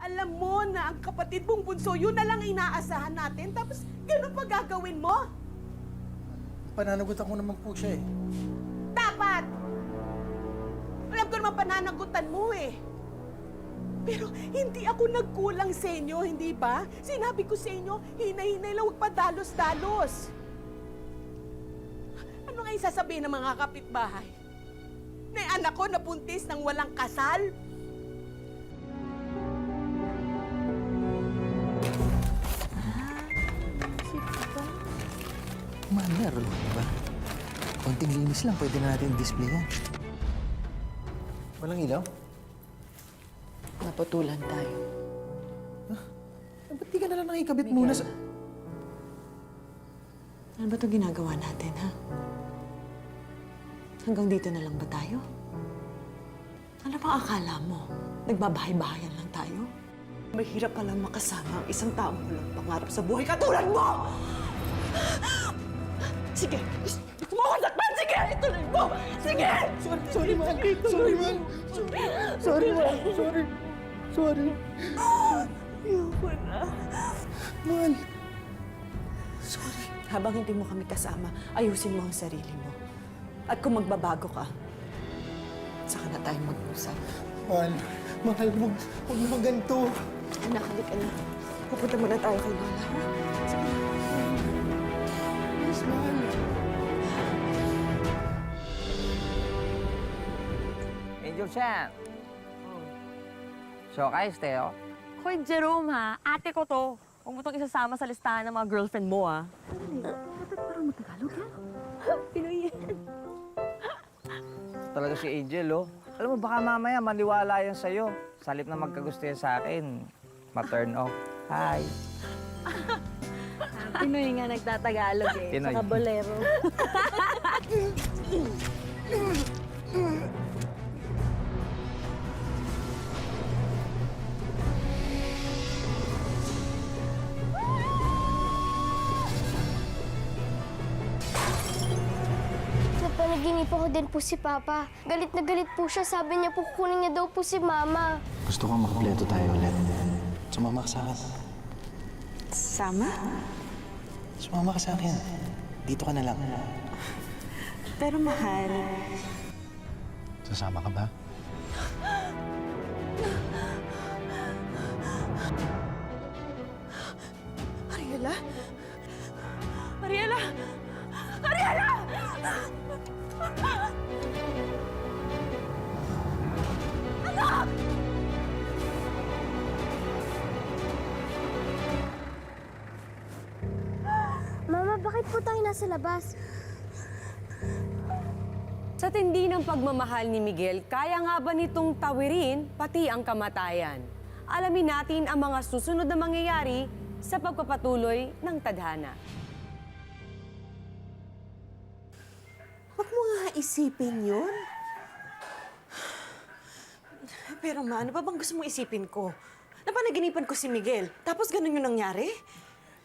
Alam mo na ang kapatid mong bunso, yun na lang inaasahan natin, tapos ganun pa gagawin mo? Pananagutan ko naman po siya eh. Dapat! Alam ko naman pananagutan mo eh. Pero hindi ako nagkulang sa inyo, hindi ba? Sinabi ko sa inyo, hinay-hinay lang, huwag pa dalos-dalos. Ano nga yung sasabihin ng mga kapitbahay? Na yung anak ko napuntis ng walang kasal? Manner, diba? Konting linis lang, pwede na natin display yan. Walang ilaw? Naputulan tayo. Ba't di ka na lang nakikabit muna sa... Ano ba itong ginagawa natin, ha? Hanggang dito na lang ba tayo? Ano bang akala mo? Nagbabahay-bahayan lang tayo? Mahirap palang makasama ang isang taong walang pangarap sa buhay katulad mo! Sige! Gusto mo akong sakpan? Sige! Ituloy mo! Sige! Sorry, man. Sorry, man. Sorry, man. Sorry. Sorry. Ayoko na. Man. Sorry. Habang hindi mo kami kasama, ayusin mo ang sarili mo. At kung magbabago ka, saka na tayong mag-usap. Man. Mahal mo. Huwag naman ganito. Anak, halika na. Pupunta muna tayo kay Lola, ha? Sige na. Yes, man. Angel Chan. So, kayos, Teo? Hoy, Jerome, ha? Ate ko to. Huwag mo itong isasama sa listahan ng mga girlfriend mo, ha? Talaga si Angel, oh. Alam mo, baka mamaya maniwala yan sa'yo. Salip na magkagusto yan sa akin, ma-turn off. Hi. Pinoy nga nagtatagalog, eh. Pinoy. Saka bolero. Napanaginip ako din po si Papa. Galit na galit po siya. Sabi niya po kukunin niya daw po si Mama. Gusto kong makampleto tayo ulit. Sumama ka sa akin. Sama? Sumama ka sa akin. Dito ka na lang. Pero mahal, Sasama ka ba? Ariela? Ariela! Ariela! Mama, bakit po tayo nasa labas? Sa tindi ng pagmamahal ni Miguel, kaya nga ba nitong tawirin pati ang kamatayan? Alamin natin ang mga susunod na mangyayari sa pagpapatuloy ng tadhana. Huwag mo nga isipin yun. Pero ma, ano pa bang gusto mong isipin ko? Napanaginipan ko si Miguel, tapos ganun yung nangyari?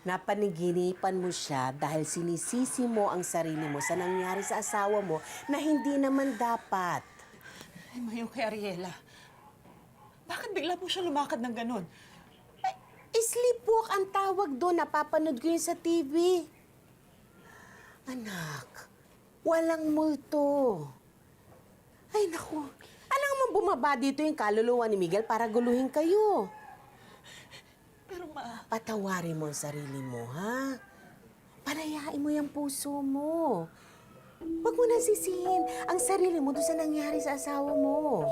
Napaniginipan mo siya dahil sinisisi mo ang sarili mo sa nangyari sa asawa mo na hindi naman dapat. Ay, mayo kay Ariela. Bakit bigla po siya lumakad ng ganun? Sleepwalk ang tawag doon. Napapanood ko yun sa TV. Anak, walang multo. Ay, naku. Alam mo bumaba dito yung kaluluwa ni Miguel para guluhin kayo. Pero ma... Patawarin mo ang sarili mo, ha? Palayain mo yung puso mo. Huwag mo na sisihin ang sarili mo doon sa nangyari sa asawa mo.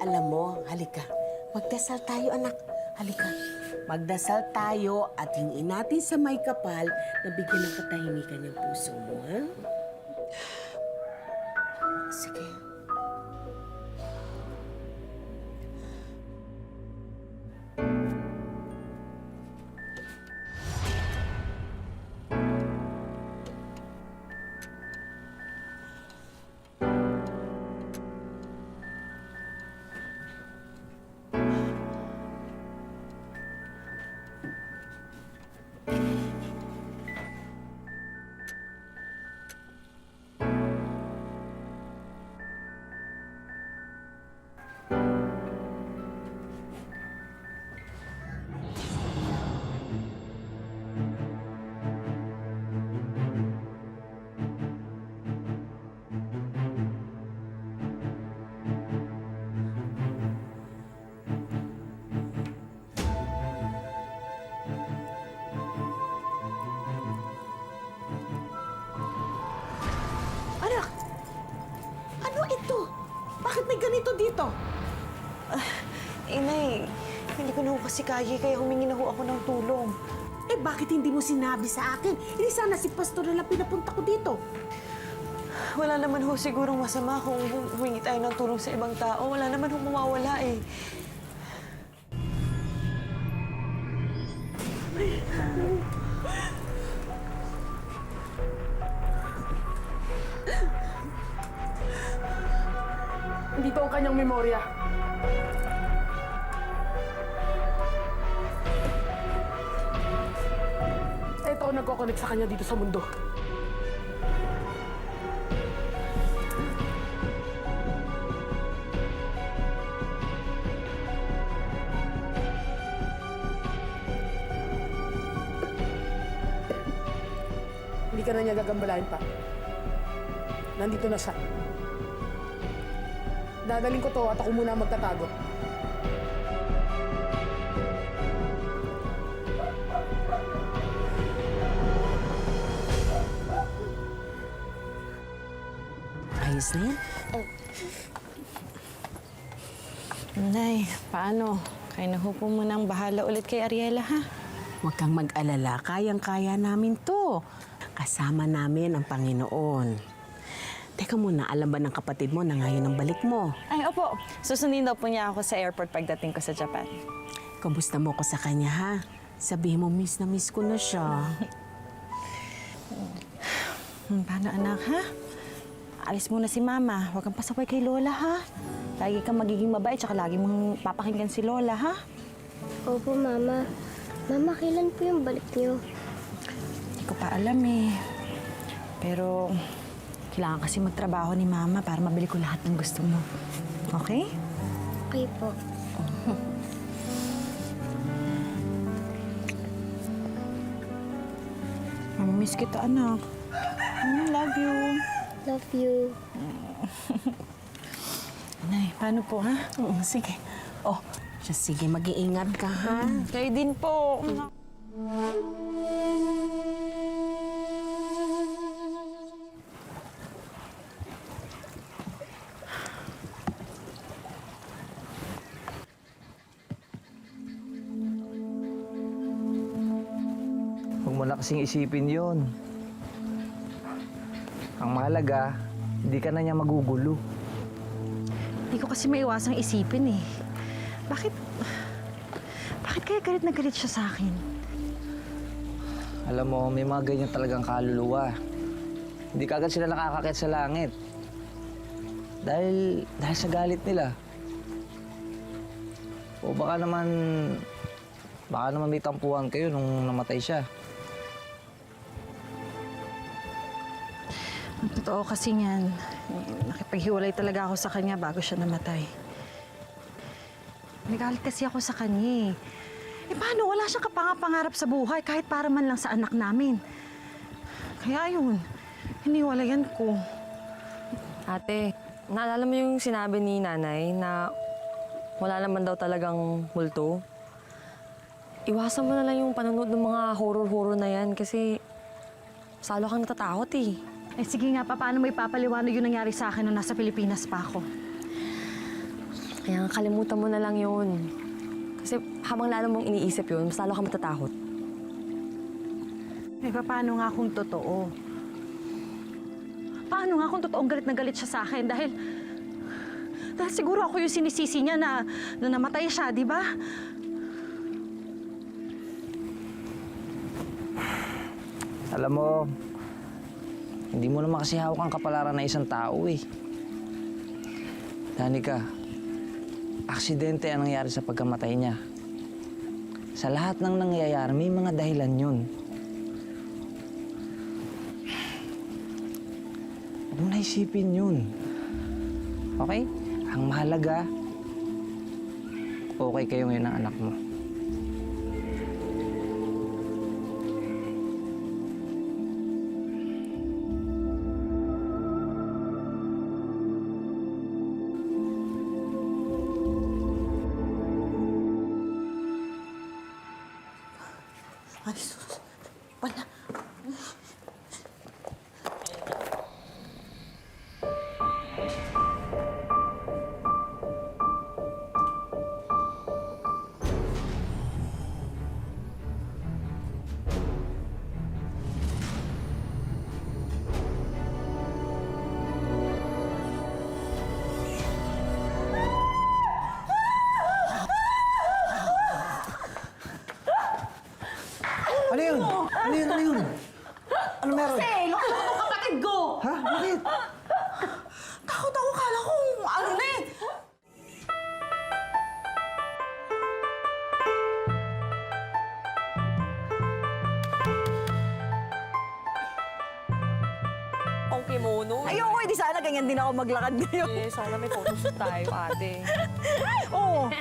Alam mo, halika. Magdasal tayo, anak. Halika. Magdasal tayo at hingin natin sa may kapal na bigyan ng katahimikan yung puso mo, ha? Sige. Hindi ko na ho kasi kaya, kaya humingi na ho ako ng tulong. Eh, bakit hindi mo sinabi sa akin? Hindi sana si Pastor na lang pinapunta ko dito. Wala naman ho sigurong masama kung humingi tayo ng tulong sa ibang tao. Wala naman ho mawawala eh. Dito ang kanyang memorya. Ito ang nagkoconnect sa kanya dito sa mundo. Hindi ka na niya gagambalain pa. Nandito na siya. Dadaling ko to at ako muna magtatago. Ayos na yan. Nay, paano? Kaya na ho po munang bahala ulit kay Ariela, ha? Huwag kang mag-alala. Kayang-kaya namin to. Kasama namin ang Panginoon. Teka muna, alam ba ng kapatid mo na ngayon ang balik mo? Ay, opo. Susundin daw po niya ako sa airport pagdating ko sa Japan. Kamusta mo ko sa kanya, ha? Sabihin mo, miss na miss ko na siya. Paano, anak, ha? Alis muna si Mama. Huwag kang pasaway kay Lola, ha? Lagi kang magiging mabait, tsaka lagi mong papakinggan si Lola, ha? Opo, Mama. Mama, kailan po yung balik niyo? Hindi ko pa alam, eh. Pero kailangan kasi magtrabaho ni Mama para mabili ko lahat ng gusto mo. Okay? Okay po. Mamimiss kita, anak. Love you. Love you. Nay, paano po, ha? Sige. Oh, siya, sige, mag-iingat ka, ha? Kayo din po. Huwag mo na kasing isipin yon. Ang mahalaga, hindi ka na niya magugulo. Hindi ko kasi maiwasang isipin, eh. Bakit kaya galit na galit siya sa akin? Alam mo, may mga ganyan talagang kaluluwa. Hindi kagad sila nakakakit sa langit. Dahil sa galit nila. O baka naman may tampuhan kayo nung namatay siya. Ang totoo kasi niyan, nakipaghiwalay talaga ako sa kanya bago siya namatay. Nagalit kasi ako sa kanya, eh. Eh paano? Wala siyang kapangarap sa buhay kahit para man lang sa anak namin. Kaya yun, hiniwalayan ko. Ate, naalala mo yung sinabi ni nanay na wala naman daw talagang multo? Iwasan mo na lang yung panonood ng mga horror-horror na yan kasi salo kang natatakot, eh. Eh sige nga, paano mo ipapaliwanag yung nangyari sa akin nung nasa Pilipinas pa ako? Kaya nga kalimutan mo na lang yun. Kasi habang lalo mong iniisip yun, mas lalo kang matatakot. Eh paano nga kung totoo? Paano nga kung totoong galit na galit siya sa akin? Dahil siguro ako yung sinisisi niya na namatay siya, di ba? Alam mo, hindi mo naman kasi hawak ang kapalaran ng isang tao, eh. Danica, aksidente ang nangyari sa pagkamatay niya. Sa lahat ng nangyayari, may mga dahilan yun. Huwag mo na isipin yun. Okay? Ang mahalaga, okay kayo ngayon ng anak mo. Ay, sus. Wala. Ano yun? Ano yun? Ano yun? Ano meron? Eh, loko mo kapatid ko! Ha? Bakit? Takot ako, kala ko ano na eh. Ang kimono. Ayoko, hindi sana ganyan din ako maglakad ngayon. Eh, sana may photoshoot tayo, ate. Oo.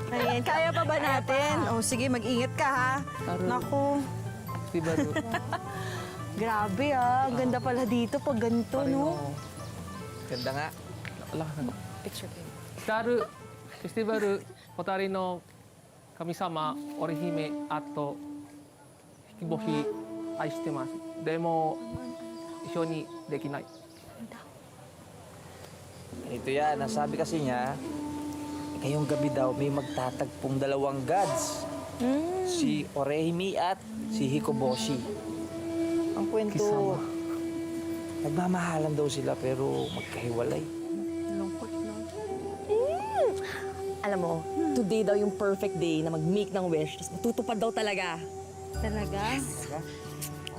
Ayan, kaya pa ba natin? Oh, sige, mag-ingat ka ha. Naku, Diba, Ru? grabe ah. Ganda pala dito pag ganito, no? Ganda nga. Wala ka na. Picture kayo. 北アルフェスティバル小樽の神様織姫あと引き星愛してますでも一緒にできない Ito yan, nasabi kasi niya, ngayong gabi daw may magtatagpong dalawang gods. Si Orihime at si Hikoboshi. Ang kwento, nagmamahalan daw sila pero magkahiwalay. Alam mo, today daw yung perfect day na mag-make ng wish, tapos matutupad daw talaga. Talaga?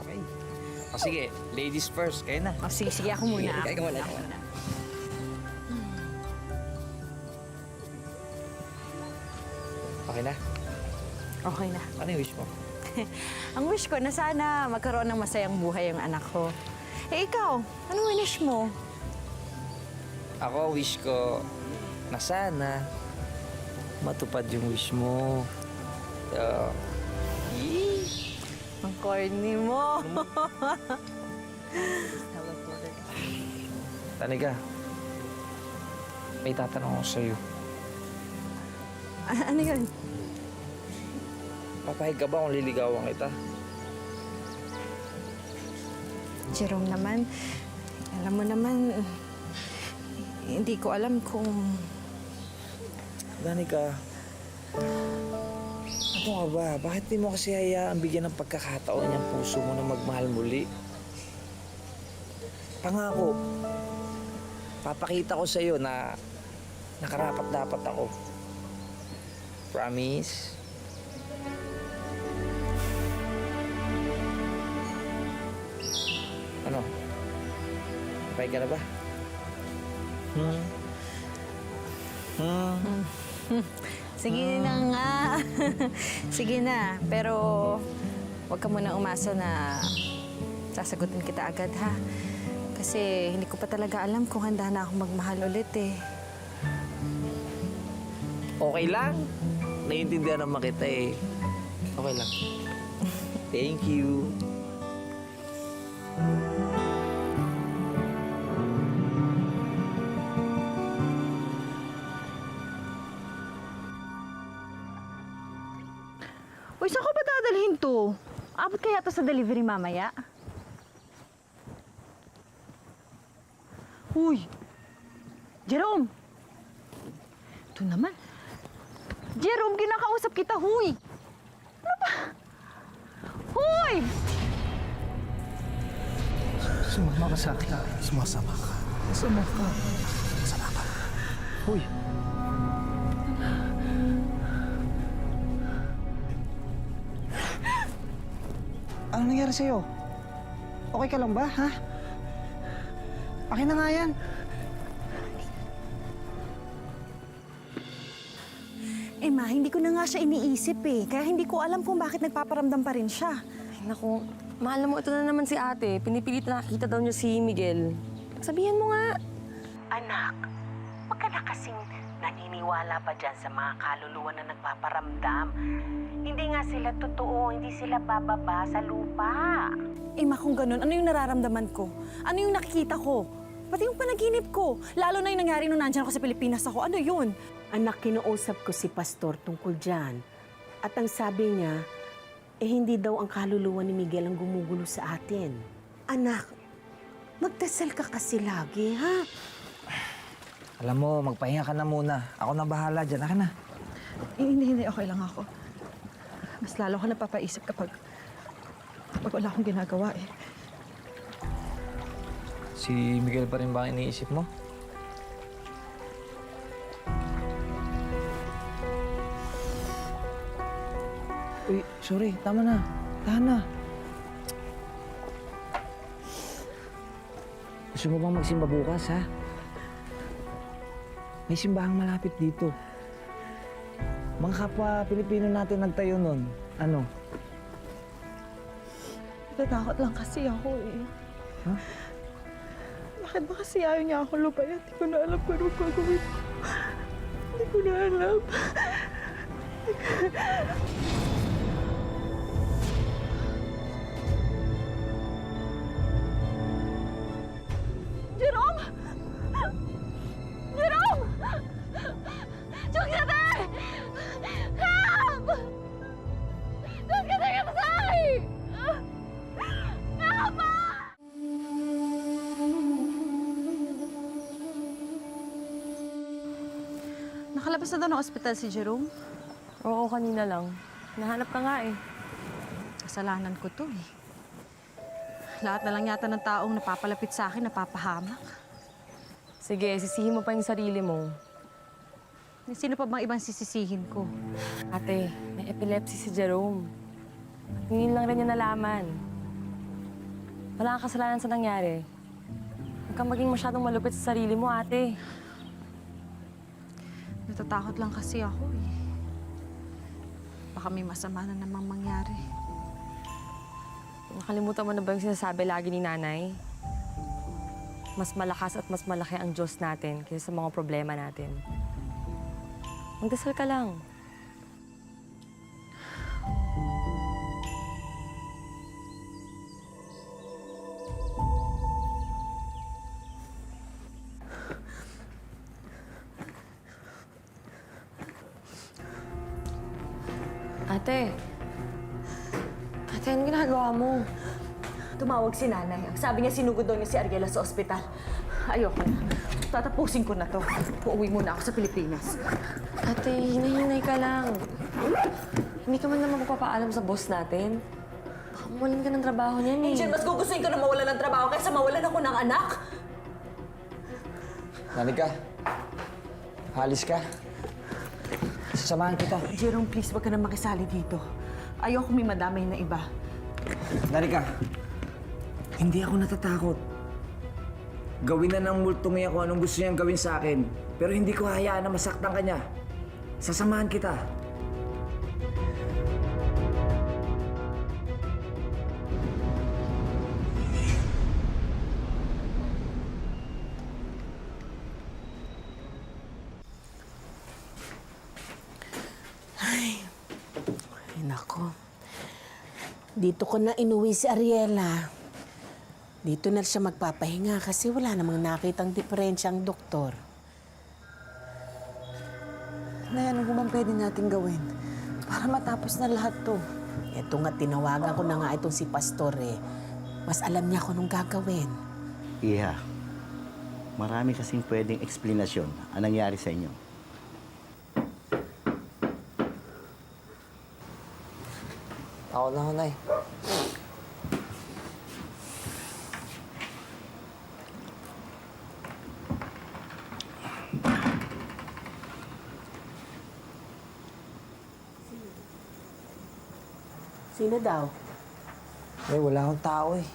Okay. O sige, ladies first, kayo na. Oh, sige, sige, ako muna. Ikaw muna, ikaw muna. Okay na? Okay na. Ano yung wish mo? Ang wish ko na sana magkaroon ng masayang buhay yung anak ko. Eh, ikaw, anong wish mo? Ako, wish ko na sana matupad yung wish mo. Ang corny mo. Tanika, may tatanong ako sa'yo. Ano yun? Papayag ka ba kung liligawan kita? Jerome naman, alam mo naman, hindi ko alam kung... Danica, ano ka ba? Bakit di mo kasi hayaan bigyan ng pagkakataon yung puso mo na magmahal muli? Pangako, papakita ko sa'yo na nakarapat-dapat ako. Promise? Ano? Papayag ka na ba? Sige na nga. Sige na. Pero huwag ka muna umasa na sasagutin kita agad, ha? Kasi hindi ko pa talaga alam kung handa na ako magmahal ulit, eh. Okay lang. Naiintindihan naman kita eh. Okay lang. Thank you. Uy, saan ko ba dadalhin to? Abot kaya to sa delivery mamaya? Uy! Jerome! Ito naman. Jerome, kinakausap kita, huy! Ano ba? Huy! Sumama ka sa akin. Sumasama ka. Sumama ka. Sama ka. Hoy. Ano nangyari sa'yo? Okay ka lang ba, ha? Akin na nga yan. Eh ma, hindi ko na nga siya iniisip eh. Kaya hindi ko alam kung bakit nagpaparamdam pa rin siya. Ay, naku, mahal mo, ito na naman si ate. Pinipilit na nakita daw niya si Miguel. Sabihan mo nga. Anak, wag ka na kasing naniniwala pa dyan sa mga kaluluwa na nagpaparamdam. Hindi nga sila totoo, hindi sila bababa sa lupa. Eh ma, kung ganun, ano yung nararamdaman ko? Ano yung nakikita ko? Pati yung panaginip ko. Lalo na yung nangyari nung nandyan ako sa Pilipinas ako. Ano yun? Anak, kinausap ko si Pastor tungkol dyan. At ang sabi niya, hindi daw ang kaluluwa ni Miguel ang gumugulo sa atin. Anak, magdasal ka kasi lagi, ha? Alam mo, magpahinga ka na muna. Ako na bahala dyan. Akin na. Hindi. Okay lang ako. Mas lalo ka napapaisip kapag wala akong ginagawa eh. Si Miguel pa rin ba ang iniisip mo? Uy, sorry. Tama na. Tahan na. Gusto mo bang magsimba bukas, ha? May simbahang malapit dito. Mga kapwa Pilipino natin nagtayo nun. Ano? Natakot lang kasi ako eh. Ha? Bakit ba kasi ayaw niya ako lupayan? Hindi ko na alam kung anong gagawin ko. Hindi ko na alam. Jerome! Jerome! Jugsabe! Help! Jugsabe kamasay! Help! Nakalabas na daw ng ospital si Jerome. Oo, kanina lang. Nahanap ka nga eh. Kasalanan ko to eh. Lahat na lang yata ng taong napapalapit sa akin, napapahamak. Sige, sisihin mo pa yung sarili mo. Sino pa bang ibang sisisihin ko? Ate, may epilepsy si Jerome. Ngayon lang rin niya nalaman. Wala kang kasalanan sa nangyari. Huwag kang maging masyadong malupit sa sarili mo, ate. Natatakot lang kasi ako eh. Baka may masama na namang mangyari. Nakalimutan mo na ba yung sinasabi lagi ni nanay? Mas malakas at mas malaki ang Diyos natin kaysa sa mga problema natin. Magdasal ka lang. Ate. Ate, anong ginagawa mo? Tumawag si nanay. Ang sabi niya, sinugod daw niya si Ariela sa ospital. Ayoko na. Tatapusin ko na to. Uuwi muna ako sa Pilipinas. Ate, hinay-hinay ka lang. Hindi ka man naman magpapaalam sa boss natin. Baka mawalan ka ng trabaho niyan eh. Angel, mas gugustuhin ko na mawalan ng trabaho kaysa mawalan ako ng anak. Danica, halis ka. Sasamahan kita. Jerome, please, wag ka na makisali dito. Ayoko may madamay na iba. Danica, hindi ako natatakot. Gawin na ng multo ngayon kung anong gusto niyang gawin sa akin. Pero hindi ko hayaan na masaktan ka niya. Sasamahan kita. Ay, nako. Dito ko na inuwi si Ariela. Dito na siya magpapahinga kasi wala namang nakitang diferensya ang doktor. Nay, ano bang pwede natin gawin para matapos na lahat to? Eto nga, tinawagan ko na nga itong si Pastor eh. Mas alam niya kung anong gagawin. Iha, marami kasing pwedeng eksplanasyon ang nangyari sa inyo. Ako na, Nay. Sino daw? Eh, wala akong tao eh.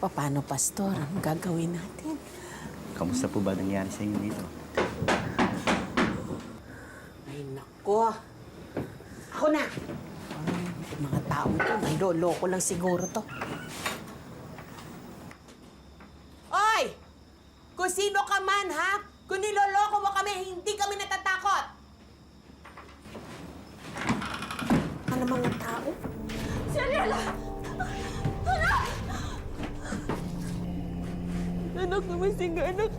Paano, Pastor? Anong gagawin natin? Kamusta po ba nangyari sa inyo dito? Ay, nako. Ako na. Mga tao to, may loloko lang siguro to. Oy! Kung sino ka man, ha? Kung niloloko mo kami, hindi kami natatakot. Ano mga tao? Si Ariela! Anak naman singa, anak.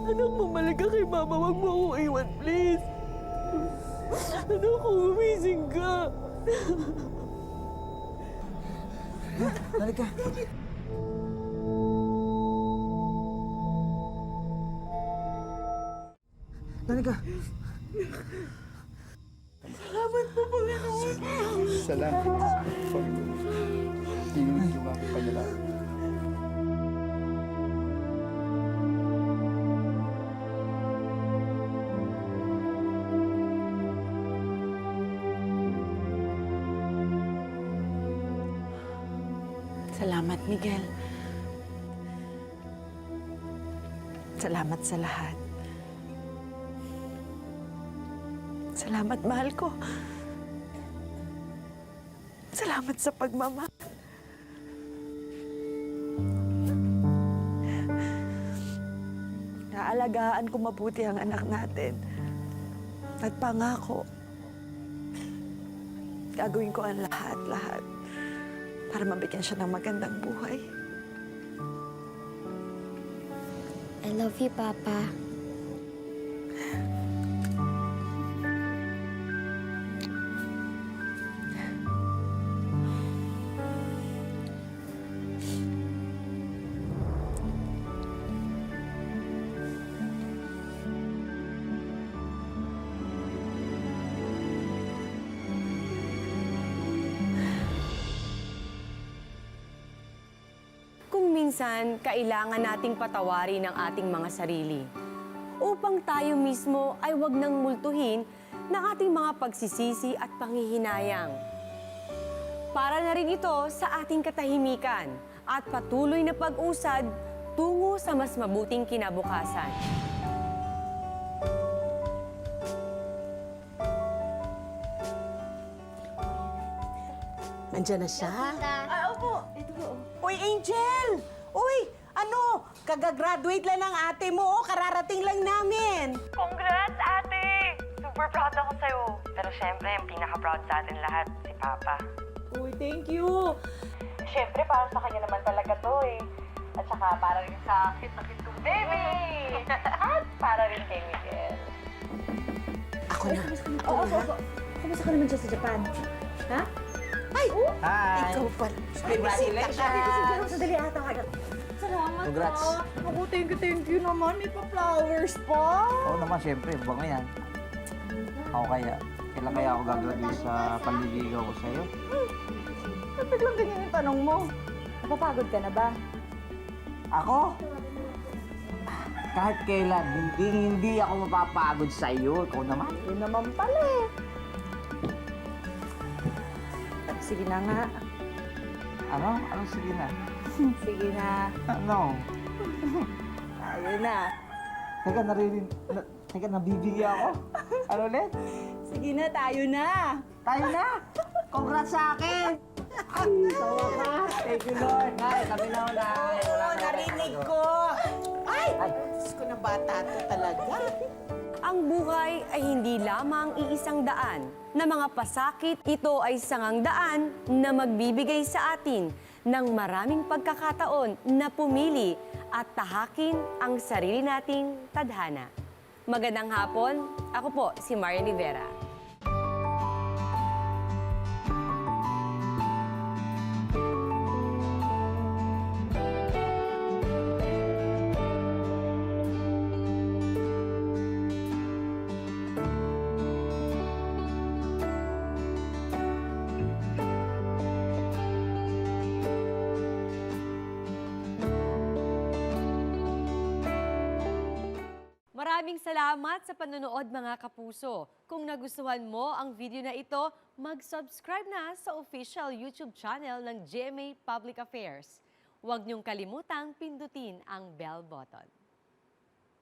Anak, mamalag ka kay Mama. Huwag mo akong iwan, please. Anak, umising ka. Danica. Danica. Salamat po, Panginoon. Salamat, Panginoon. Hindi mo pa nila. Salamat, Miguel. Salamat sa lahat. Salamat, mahal ko. Salamat sa pagmamahal. Naalagaan ko mabuti ang anak natin. At pangako, gagawin ko ang lahat-lahat para mabigyan siya ng magandang buhay. I love you, Papa. Kung minsan, kailangan nating patawarin ang ating mga sarili upang tayo mismo ay wag nang multuhin ng ating mga pagsisisi at panghihinayang. Para na rin ito sa ating katahimikan at patuloy na pag-usad tungo sa mas mabuting kinabukasan. Nandyan na siya. Uy, Angel! Uy, ano? Kagagraduate lang ng ate mo, kararating lang namin. Congrats, ate! Super proud ako sa'yo. Pero syempre, yung pinaka-proud sa atin lahat, si Papa. Uy, thank you. Syempre, para sa kanya naman talaga to eh. At saka para rin sa akin, na kong baby! At para rin kay Miguel. Ako na. Kumusta ka naman dyan sa Japan? Ha? Hi! Ikaw pala. Congratulations! Sandali ata ka. Salamat Congrats. po. Ako, thank you naman. May pa-flowers pa. Oo naman, syempre. Bango yan. Ako kaya. Kailan kaya ako gagraduate sa panliligaw ko sa'yo? Ba't biglang ganyan yung tanong mo? Napapagod ka na ba? Ako? Kahit kailan, hindi ako mapapagod sa'yo. Ikaw naman. Yun naman pala eh. Sige na nga. Ano? Ano? Sige na. Sige na. Ano? Ayun na. Teka, teka, nabibigyan ako. Ano ulit? Sige na, tayo na. Tayo na! Congrats sa akin! Ay, sa wakas! Thank you, Lord! Ay, kami na unay! Oo, narinig ko. Ay! Diyos ko na bata to talaga. Ang buhay ay hindi lamang iisang daan na mga pasakit, ito ay sangang daan na magbibigay sa atin ng maraming pagkakataon na pumili at tahakin ang sarili nating tadhana. Magandang hapon, ako po si Marian Rivera. Maraming salamat sa panonood mga kapuso. Kung nagustuhan mo ang video na ito, mag-subscribe na sa official YouTube channel ng GMA Public Affairs. Huwag niyong kalimutang pindutin ang bell button.